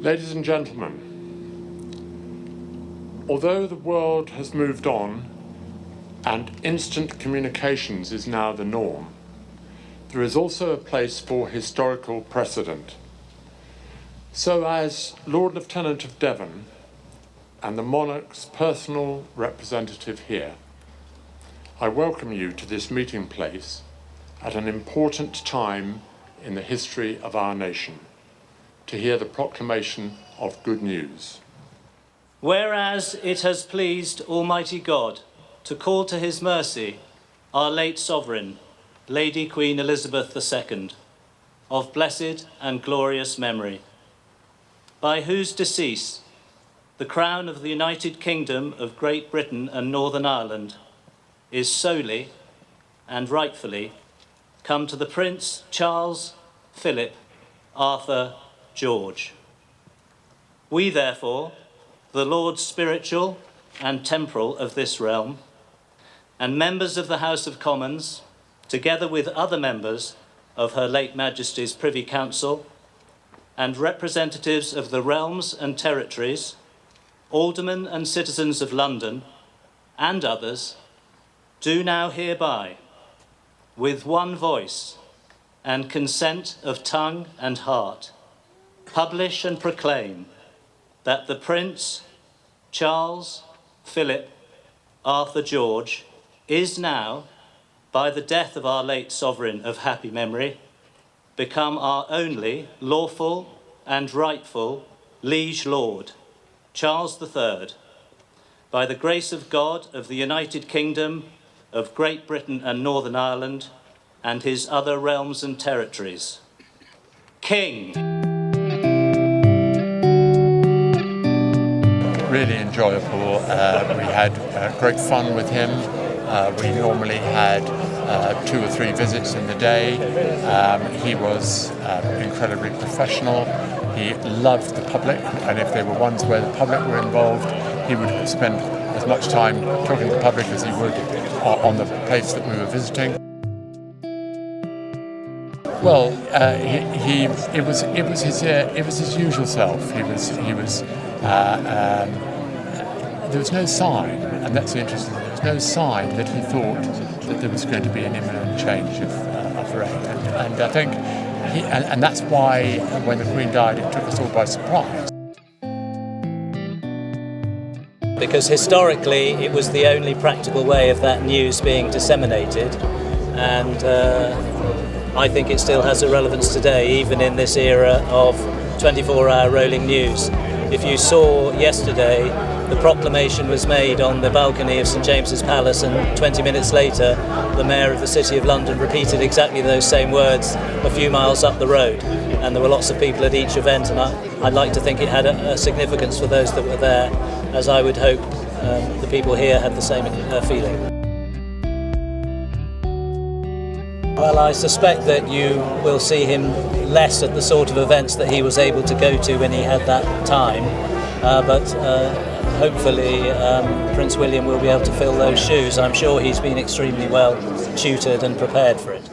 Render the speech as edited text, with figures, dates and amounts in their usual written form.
Ladies and gentlemen, although the world has moved on and instant communications is now the norm, there is also a place for historical precedent. So as Lord Lieutenant of Devon and the monarch's personal representative here, I welcome you to this meeting place at an important time in the history of our nation, to hear the proclamation of good news. Whereas it has pleased Almighty God to call to his mercy our late sovereign, Lady Queen Elizabeth II, of blessed and glorious memory, by whose decease the crown of the United Kingdom of Great Britain and Northern Ireland is solely and rightfully come to the Prince Charles, Philip, Arthur, George. We, therefore, the Lords spiritual and temporal of this realm, and members of the House of Commons, together with other members of Her late Majesty's Privy Council, and representatives of the realms and territories, aldermen and citizens of London, and others, do now hereby, with one voice and consent of tongue and heart, publish and proclaim that the Prince Charles, Philip, Arthur George is now, by the death of our late sovereign of happy memory, become our only lawful and rightful liege lord, Charles III, by the grace of God of the United Kingdom of Great Britain and Northern Ireland and his other realms and territories. King. Really enjoyable. We had great fun with him. We normally had 2 or 3 visits in the day. He was incredibly professional. He loved the public, and if there were ones where the public were involved, he would spend as much time talking to the public as he would on the place that we were visiting. Well, it was his usual self. There was no sign, and that's interesting. There was no sign that he thought that there was going to be an imminent change of reign, and I think, and that's why when the Queen died, it took us all by surprise. Because historically, it was the only practical way of that news being disseminated, and I think it still has a relevance today, even in this era of 24-hour rolling news. If you saw yesterday, the proclamation was made on the balcony of St James's Palace, and 20 minutes later, the Mayor of the City of London repeated exactly those same words a few miles up the road. And there were lots of people at each event, and I'd like to think it had a significance for those that were there, as I would hope the people here had the same feeling. Well, I suspect that you will see him less at the sort of events that he was able to go to when he had that time, but hopefully Prince William will be able to fill those shoes. I'm sure he's been extremely well tutored and prepared for it.